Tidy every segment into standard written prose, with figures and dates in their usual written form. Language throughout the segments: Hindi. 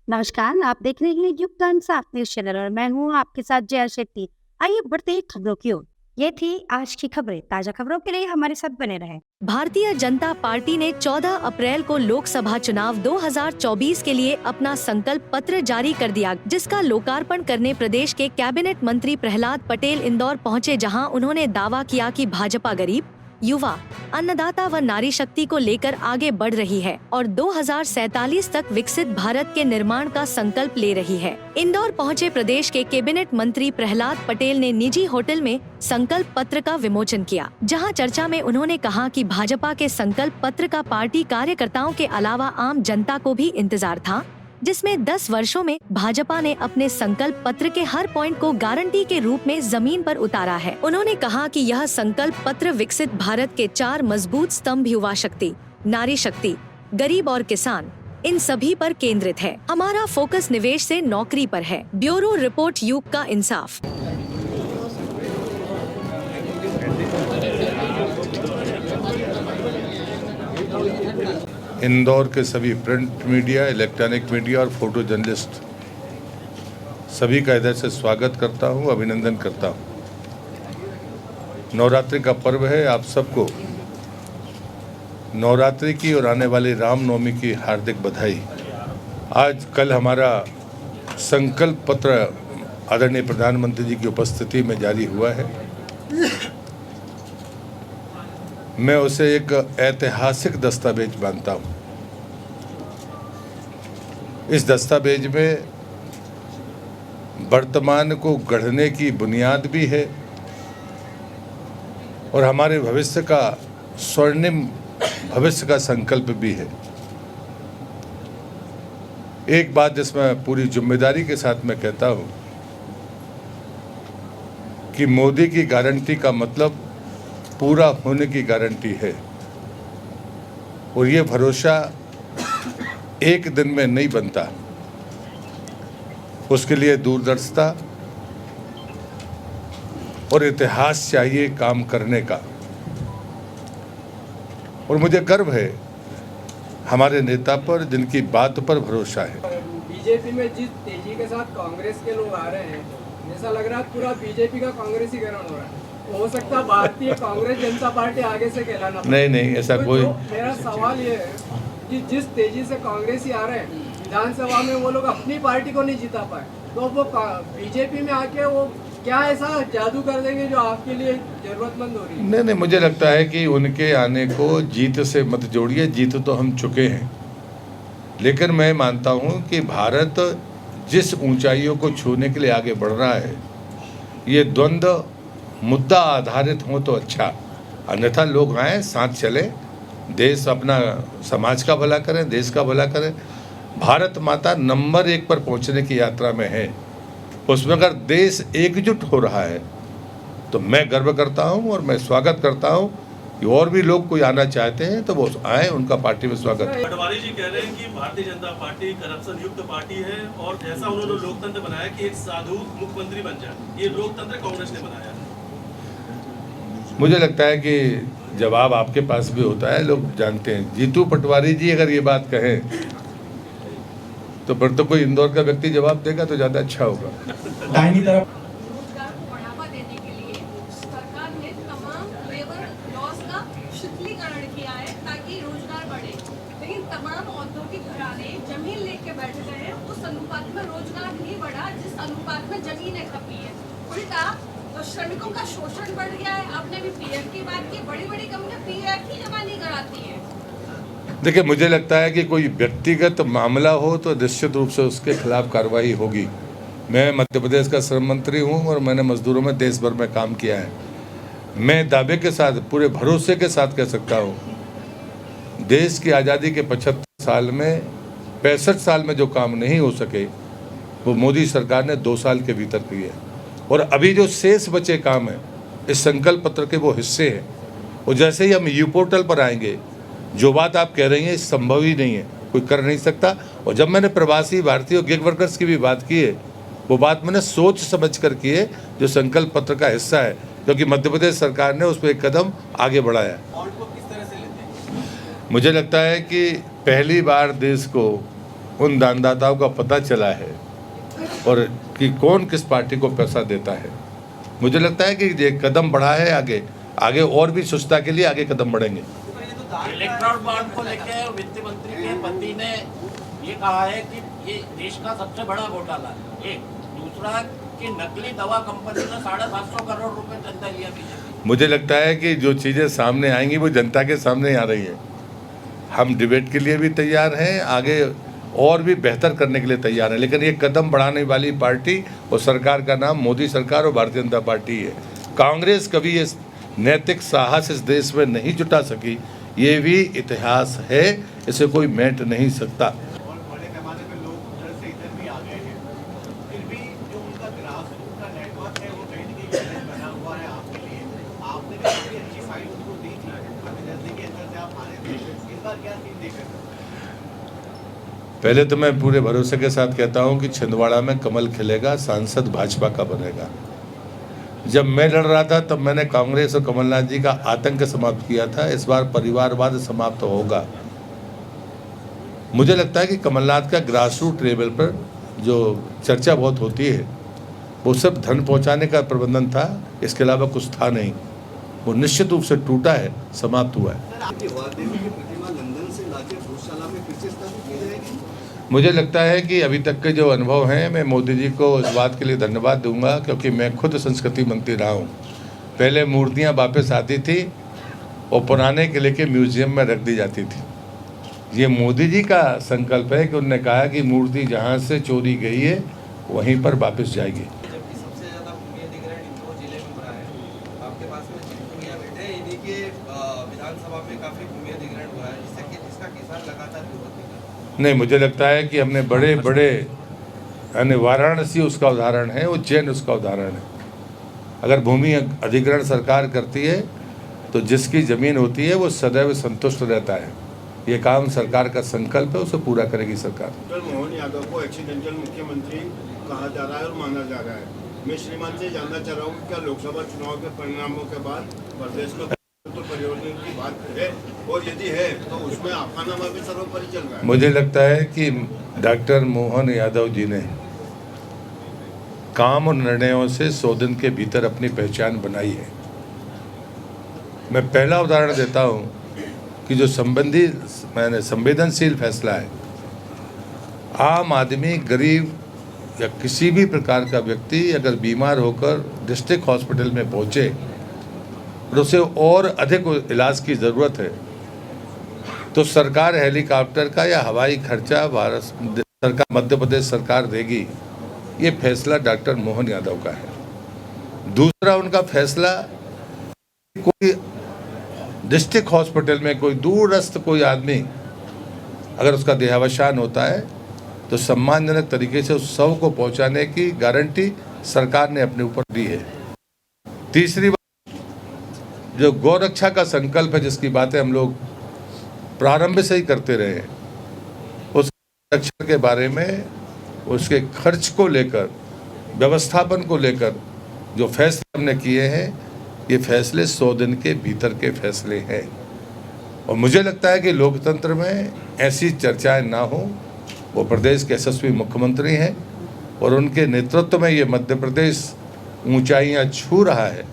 नमस्कार, आप देख रहे हैं युग का इंसाफ न्यूज चैनल और मैं हूँ आपके साथ जया शेट्टी। आइए बढ़ते हैं खबरों की ओर। ये थी आज की खबरें। ताजा खबरों के लिए हमारे साथ बने रहें। भारतीय जनता पार्टी ने 14 अप्रैल को लोकसभा चुनाव 2024 के लिए अपना संकल्प पत्र जारी कर दिया, जिसका लोकार्पण करने प्रदेश के कैबिनेट मंत्री प्रहलाद पटेल इंदौर पहुंचे, जहां उन्होंने दावा किया कि भाजपा गरीब, युवा, अन्नदाता व नारी शक्ति को लेकर आगे बढ़ रही है और 2047 तक विकसित भारत के निर्माण का संकल्प ले रही है। इंदौर पहुंचे प्रदेश के कैबिनेट मंत्री प्रहलाद पटेल ने निजी होटल में संकल्प पत्र का विमोचन किया, जहां चर्चा में उन्होंने कहा कि भाजपा के संकल्प पत्र का पार्टी कार्यकर्ताओं के अलावा आम जनता को भी इंतजार था, जिसमें 10 वर्षों में भाजपा ने अपने संकल्प पत्र के हर पॉइंट को गारंटी के रूप में जमीन पर उतारा है। उन्होंने कहा कि यह संकल्प पत्र विकसित भारत के 4 मजबूत स्तंभ युवा शक्ति, नारी शक्ति, गरीब और किसान, इन सभी पर केंद्रित है। हमारा फोकस निवेश से नौकरी पर है। ब्यूरो रिपोर्ट, युग का इंसाफ। इंदौर के सभी प्रिंट मीडिया, इलेक्ट्रॉनिक मीडिया और फोटो जर्नलिस्ट सभी का इधर से स्वागत करता हूं, अभिनंदन करता हूं। नवरात्रि का पर्व है। आप सबको नवरात्रि की और आने वाली रामनवमी की हार्दिक बधाई। आज कल हमारा संकल्प पत्र आदरणीय प्रधानमंत्री जी की उपस्थिति में जारी हुआ है। मैं उसे एक ऐतिहासिक दस्तावेज मानता हूँ। इस दस्तावेज में वर्तमान को गढ़ने की बुनियाद भी है और हमारे भविष्य का स्वर्णिम भविष्य का संकल्प भी है। एक बात जिसमें पूरी जिम्मेदारी के साथ मैं कहता हूँ कि मोदी की गारंटी का मतलब पूरा होने की गारंटी है और ये भरोसा एक दिन में नहीं बनता। उसके लिए दूरदर्शिता और इतिहास चाहिए काम करने का। और मुझे गर्व है हमारे नेता पर, जिनकी बात पर भरोसा है। बीजेपी में जिस तेजी के साथ कांग्रेस के लोग आ रहे हैं, ऐसा लग रहा है पूरा बीजेपी का कांग्रेसीकरण हो रहा है। हो सकता है भारतीय कांग्रेस जनता पार्टी आगे से कहलाना। नहीं, ऐसा कोई। मेरा सवाल ये है कि जिस तेजी से कांग्रेसी आ रहे हैं, विधानसभा में वो लोग अपनी पार्टी को नहीं जिता पाए, तो वो बीजेपी में आके वो क्या ऐसा जादू कर देंगे जो आपके लिए जरूरतमंद हो रही है? नहीं, मुझे लगता है कि उनके आने को जीत से मत जोड़िए। जीत तो हम चुके हैं, लेकिन मैं मानता हूं कि भारत जिस ऊंचाइयों को छूने के लिए आगे बढ़ रहा है, ये द्वंद्व मुद्दा आधारित हो तो अच्छा, अन्यथा लोग आए, साथ चले, देश अपना समाज का भला करें, देश का भला करें। भारत माता नंबर 1 पर पहुंचने की यात्रा में है। उसमें अगर देश एकजुट हो रहा है तो मैं गर्व करता हूं और मैं स्वागत करता हूं कि और भी लोग कोई आना चाहते हैं तो वो आए, उनका पार्टी में स्वागत है। पटवारी जी कह रहे हैं कि भारतीय जनता पार्टी करप्शन युक्त पार्टी है और ऐसा उन्होंने लोकतंत्र बनाया कि एक साधु मुख्यमंत्री बन जाए। ये लोकतंत्र कांग्रेस ने बनाया। मुझे लगता है कि जवाब आपके पास भी होता है, लोग जानते हैं। जीतू पटवारी जी अगर ये बात कहें तो फिर तो कोई इंदौर का व्यक्ति जवाब देगा तो ज़्यादा अच्छा होगा। दाहिनी तरफ रोजगार को बढ़ावा देने के लिए सरकार ने तमाम लेबर लॉज का शिथिलीकरण किया है ताकि रोजगार बढ़े, लेकिन तमाम औद्योगिक घराने जमीन लेके बैठ गए हैं। उस अनुपात में रोजगार नहीं बढ़ा जिस अनुपात में जमीनें खपी है। उल्टा तो श्रमिकों का शोषण बढ़ गया है। आपने भी पीएफ की बात की, बड़ी बड़ी कंपनियां पीएफ ही जमा नहीं कराती है। देखिए, मुझे लगता है कि कोई व्यक्तिगत मामला हो तो निश्चित रूप से उसके खिलाफ कार्रवाई होगी। मैं मध्य प्रदेश का श्रम मंत्री हूँ और मैंने मजदूरों में देश भर में काम किया है। मैं दावे के साथ, पूरे भरोसे के साथ कह सकता हूँ, देश की आज़ादी के 75 साल में, 65 साल में जो काम नहीं हो सके वो मोदी सरकार ने 2 साल के भीतर किए। और अभी जो शेष बचे काम है, इस संकल्प पत्र के वो हिस्से हैं। और जैसे ही हम यू पोर्टल पर आएंगे, जो बात आप कह रही हैं संभव ही नहीं है, कोई कर नहीं सकता। और जब मैंने प्रवासी भारतीय गिग वर्कर्स की भी बात की है, वो बात मैंने सोच समझ कर की है, जो संकल्प पत्र का हिस्सा है, क्योंकि मध्य प्रदेश सरकार ने उस पर एक कदम आगे बढ़ाया। और को किस तरह से लेते हैं? मुझे लगता है कि पहली बार देश को उन दानदाताओं का पता चला है और कि कौन किस पार्टी को पैसा देता है। मुझे लगता है कि ये कदम बढ़ा है, आगे आगे और भी स्वच्छता के लिए आगे कदम बढ़ेंगे। इलेक्ट्रल बॉन्ड को लेकर वित्त मंत्री के पति ने ये कहा है कि ये देश का सबसे बड़ा घोटाला है। एक दूसरा कि नकली दवा कंपनी ने 750 करोड़ रुपए चंदा लिया बीजेपी। मुझे लगता है कि जो चीज़ें सामने आएंगी वो जनता के सामने आ रही है। हम डिबेट के लिए भी तैयार हैं, आगे और भी बेहतर करने के लिए तैयार हैं, लेकिन ये कदम बढ़ाने वाली पार्टी और सरकार का नाम मोदी सरकार और भारतीय जनता पार्टी है। कांग्रेस कभी ये नैतिक साहस इस देश में नहीं जुटा सकी, ये भी इतिहास है, इसे कोई मेट नहीं सकता। और बड़े पैमाने पे लोग उधर से इधर भी आ गए हैं, फिर भी जो उनका ग्रासरूट का नेटवर्क है वो कहीं न कहीं चैलेंज बना हुआ है आपके लिए। आपने भी काफी अच्छी फाइट उनको दी थी, अभी जैसे कि अंदर से आप आ रहे थे, इस बार क्या सीन देख रहे हैं? पहले तो मैं पूरे भरोसे के साथ कहता हूं कि छिंदवाड़ा में कमल खिलेगा, सांसद भाजपा का बनेगा। जब मैं लड़ रहा था तब मैंने कांग्रेस और कमलनाथ जी का आतंक समाप्त किया था, इस बार परिवारवाद समाप्त होगा। मुझे लगता है कि कमलनाथ का ग्रासरूट लेवल पर जो चर्चा बहुत होती है वो सब धन पहुंचाने का प्रबंधन था, इसके अलावा कुछ था नहीं। वो निश्चित रूप से टूटा है, समाप्त हुआ है। मुझे लगता है कि अभी तक के जो अनुभव हैं, मैं मोदी जी को इस बात के लिए धन्यवाद दूंगा क्योंकि मैं खुद संस्कृति मंत्री रहा हूँ। पहले मूर्तियाँ वापस आती थी और पुराने किले के म्यूजियम में रख दी जाती थी। ये मोदी जी का संकल्प है कि उन्होंने कहा कि मूर्ति जहाँ से चोरी गई है वहीं पर वापस जाएगी। जबकि सबसे ज़्यादा भूमि अधिग्रहण इंदौर जिले में हो रहा है। आपके पास में चिंटू भैया बैठे हैं, इन्हीं के विधानसभा में काफ़ी भूमि अधिग्रहण हुआ है, जिसका किसान लगातार विरोध कर रहा है। नहीं, मुझे लगता है कि हमने बड़े बड़े यानी वाराणसी उसका उदाहरण है, उज्जैन उसका उदाहरण है। अगर भूमि अधिग्रहण सरकार करती है तो जिसकी ज़मीन होती है वो सदैव संतुष्ट रहता है। ये काम सरकार का संकल्प है, उसे पूरा करेगी सरकार। डॉक्टर मोहन यादव को एक्सीडेंटल मुख्यमंत्री कहा जा रहा है और माना जा रहा है। मैं श्रीमान से जानना चाह रहा हूँ क्या लोकसभा चुनाव के परिणामों के बाद प्रदेश में तो परिवर्तन की बात है, और यदि है तो उसमें आपका नाम अभी सर्वोपरि चल रहा है। मुझे लगता है कि डॉक्टर मोहन यादव जी ने काम और निर्णयों से 100 दिन के भीतर अपनी पहचान बनाई है। मैं पहला उदाहरण देता हूँ कि जो संवेदनशील फैसला है, आम आदमी, गरीब या किसी भी प्रकार का व्यक्ति अगर बीमार होकर डिस्ट्रिक्ट हॉस्पिटल में पहुँचे और उसे और अधिक इलाज की ज़रूरत है तो सरकार हेलीकॉप्टर का या हवाई खर्चा भारत सरकार, मध्य प्रदेश सरकार देगी। ये फैसला डॉक्टर मोहन यादव का है। दूसरा उनका फैसला, कोई डिस्ट्रिक्ट हॉस्पिटल में कोई दूरस्थ कोई आदमी अगर उसका देहावसान होता है तो सम्मानजनक तरीके से उस शव को पहुंचाने की गारंटी सरकार ने अपने ऊपर दी है। तीसरी बात, जो गौरक्षा का संकल्प है जिसकी बातें हम लोग प्रारंभ से ही करते रहे हैं, उस रक्षा के बारे में, उसके खर्च को लेकर, व्यवस्थापन को लेकर जो फैसले हमने किए हैं, ये फैसले 100 दिन के भीतर के फैसले हैं। और मुझे लगता है कि लोकतंत्र में ऐसी चर्चाएं ना हो। वो प्रदेश के यशस्वी मुख्यमंत्री हैं और उनके नेतृत्व में ये मध्य प्रदेश ऊंचाइयां छू रहा है।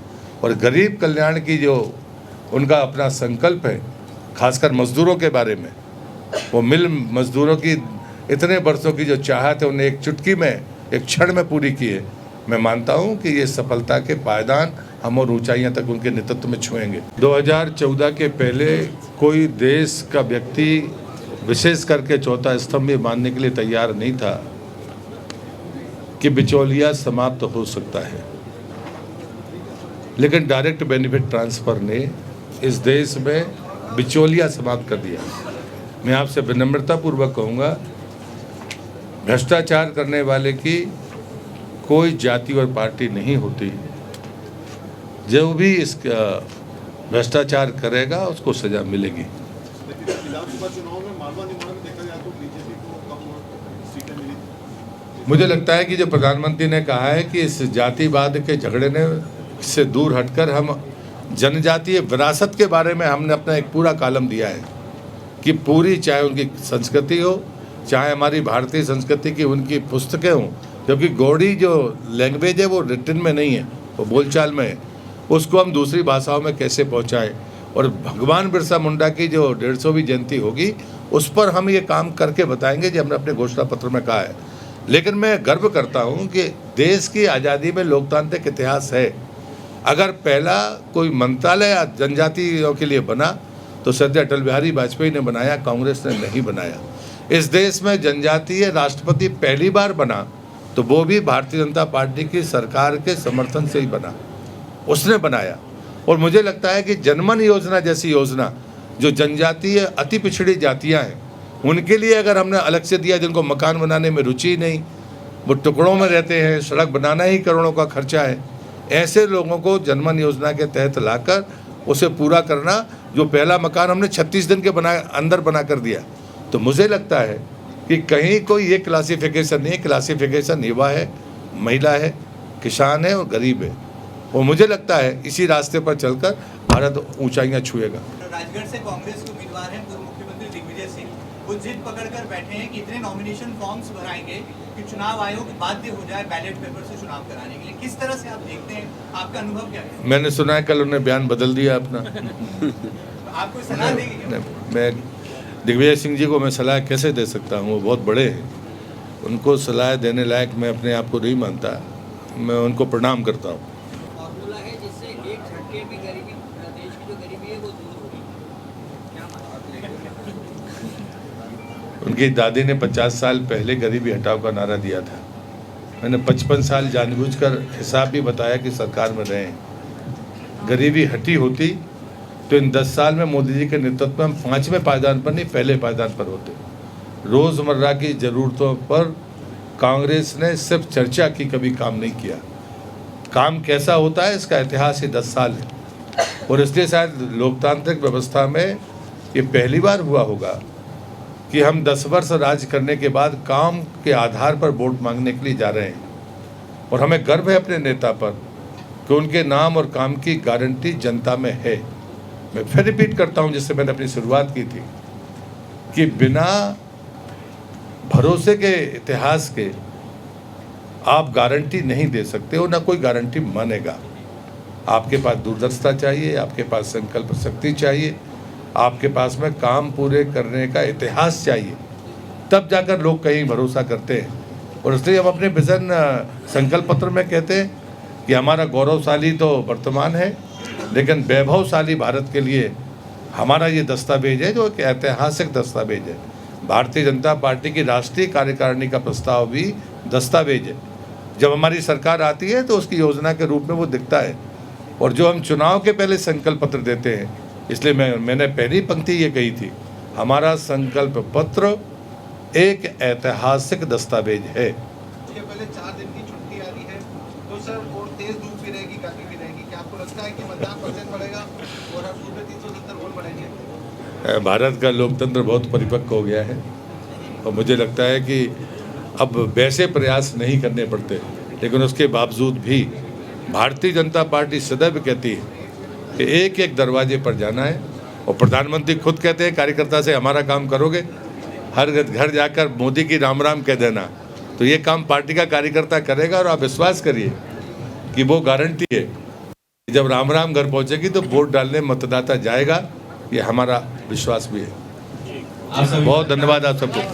और गरीब कल्याण की जो उनका अपना संकल्प है, खासकर मजदूरों के बारे में, वो मिल मजदूरों की इतने वर्षों की जो चाहत है उन्हें एक चुटकी में, एक क्षण में पूरी की है। मैं मानता हूं कि ये सफलता के पायदान हम और ऊंचाइयां तक उनके नेतृत्व में छुएंगे। 2014 के पहले कोई देश का व्यक्ति, विशेष करके चौथा स्तंभ भी मानने के लिए तैयार नहीं था कि बिचौलिया समाप्त हो सकता है। लेकिन डायरेक्ट बेनिफिट ट्रांसफ़र ने इस देश में बिचौलिया समाप्त कर दिया। मैं आपसे विनम्रतापूर्वक कहूँगा, भ्रष्टाचार करने वाले की कोई जाति और पार्टी नहीं होती। जो भी इस भ्रष्टाचार करेगा उसको सजा मिलेगी। विधानसभा चुनाव में मालवा निमाड़ में देखा जाए तो बीजेपी को कम सीटें मिली। मुझे लगता है कि जो प्रधानमंत्री ने कहा है कि इस जातिवाद के झगड़े ने से दूर हटकर हम जनजातीय विरासत के बारे में हमने अपना एक पूरा कॉलम दिया है कि पूरी, चाहे उनकी संस्कृति हो, चाहे हमारी भारतीय संस्कृति की उनकी पुस्तकें हों, क्योंकि गौड़ी जो लैंग्वेज है वो रिटन में नहीं है, वो बोलचाल में है, उसको हम दूसरी भाषाओं में कैसे पहुंचाएं। और भगवान बिरसा मुंडा की जो 150वीं जयंती होगी उस पर हम ये काम करके बताएंगे, जो हमने अपने घोषणा पत्र में कहा है। लेकिन मैं गर्व करता हूँ कि देश की आज़ादी में लोकतांत्रिक इतिहास है। अगर पहला कोई मंत्रालय जनजातियों के लिए बना तो सदैव अटल बिहारी वाजपेयी ने बनाया, कांग्रेस ने नहीं बनाया। इस देश में जनजातीय राष्ट्रपति पहली बार बना तो वो भी भारतीय जनता पार्टी की सरकार के समर्थन से ही बना, उसने बनाया। और मुझे लगता है कि जनमन योजना जैसी योजना जो जनजातीय अति पिछड़ी जातियां हैं उनके लिए अगर हमने अलग से दिया, जिनको मकान बनाने में रुचि नहीं, वो टुकड़ों में रहते हैं, सड़क बनाना ही करोड़ों का खर्चा है, ऐसे लोगों को जनमन योजना के तहत लाकर उसे पूरा करना। जो पहला मकान हमने 36 दिन के अंदर बना कर दिया, तो मुझे लगता है कि कहीं कोई ये क्लासिफिकेशन नहीं, क्लासिफिकेशन युवा है, महिला है, किसान है और गरीब है। और मुझे लगता है इसी रास्ते पर चलकर भारत ऊंचाइयां छुएगा। राजगढ़ से कांग्रेस के उम्मीदवार हैं पूर्व मुख्यमंत्री दिग्विजय सिंह, वो जिद पकड़ कर बैठे हैं कि इतने नॉमिनेशन फॉर्म्स भराएंगे कि चुनाव आयोग बाध्य हो जाए बैलेट पेपर से चुनाव कराने के लिए। किस तरह से आप देखते हैं, आपका अनुभव क्या है? मैंने सुना है कल उन्होंने बयान बदल दिया अपना। आप कोई सलाह देंगे क्या? मैं दिग्विजय सिंह जी को मैं सलाह कैसे दे सकता हूँ, वो बहुत बड़े हैं, उनको सलाह देने लायक मैं अपने आप को नहीं मानता। मैं उनको प्रणाम करता हूँ। फॉर्मूला है जिससे एक झटके में गरीबी, देश की जो गरीबी है वो दूर होगी, क्या उनकी दादी ने 50 साल पहले गरीबी हटाओ का नारा दिया था। मैंने 55 साल जानबूझकर हिसाब भी बताया कि सरकार में रहे। गरीबी हटी होती तो इन 10 साल में मोदी जी के नेतृत्व में हम 5वें पायदान पर नहीं, पहले पायदान पर होते। रोज़मर्रा की ज़रूरतों पर कांग्रेस ने सिर्फ चर्चा की, कभी काम नहीं किया। काम कैसा होता है इसका इतिहास ही 10 साल है। और इसलिए शायद लोकतांत्रिक व्यवस्था में ये पहली बार हुआ होगा कि हम 10 वर्ष राज करने के बाद काम के आधार पर वोट मांगने के लिए जा रहे हैं। और हमें गर्व है अपने नेता पर कि उनके नाम और काम की गारंटी जनता में है। मैं फिर रिपीट करता हूं, जिससे मैंने अपनी शुरुआत की थी, कि बिना भरोसे के इतिहास के आप गारंटी नहीं दे सकते हो, ना कोई गारंटी मानेगा। आपके पास दूरदर्शिता चाहिए, आपके पास संकल्प शक्ति चाहिए, आपके पास में काम पूरे करने का इतिहास चाहिए, तब जाकर लोग कहीं भरोसा करते हैं। और इसलिए हम अपने विजन संकल्प पत्र में कहते हैं कि हमारा गौरवशाली तो वर्तमान है, लेकिन वैभवशाली भारत के लिए हमारा ये दस्तावेज है, जो एक ऐतिहासिक दस्तावेज है। भारतीय जनता पार्टी की राष्ट्रीय कार्यकारिणी का प्रस्ताव भी दस्तावेज है। जब हमारी सरकार आती है तो उसकी योजना के रूप में वो दिखता है। और जो हम चुनाव के पहले संकल्प पत्र देते हैं, इसलिए मैंने पहली पंक्ति ये कही थी, हमारा संकल्प पत्र एक ऐतिहासिक दस्तावेज है। पहले 4 दिन की छुट्टी आ रही है तो सर और तेज धूप भी रहेगी, गर्मी भी रहेगी, क्या आपको लगता है कि मतदान % बढ़ेगा और हर बूथ में 370 वोट बढ़ेंगे? भारत का लोकतंत्र बहुत परिपक्व हो गया है और मुझे लगता है कि अब वैसे प्रयास नहीं करने पड़ते, लेकिन उसके बावजूद भी भारतीय जनता पार्टी सदैव कहती है कि एक एक दरवाजे पर जाना है। और प्रधानमंत्री खुद कहते हैं कार्यकर्ता से हमारा काम करोगे, हर घर जाकर मोदी की राम राम कह देना, तो ये काम पार्टी का कार्यकर्ता करेगा। और आप विश्वास करिए कि वो गारंटी है कि जब राम राम घर पहुंचेगी तो वोट डालने मतदाता जाएगा, ये हमारा विश्वास भी है। बहुत धन्यवाद आप सबको।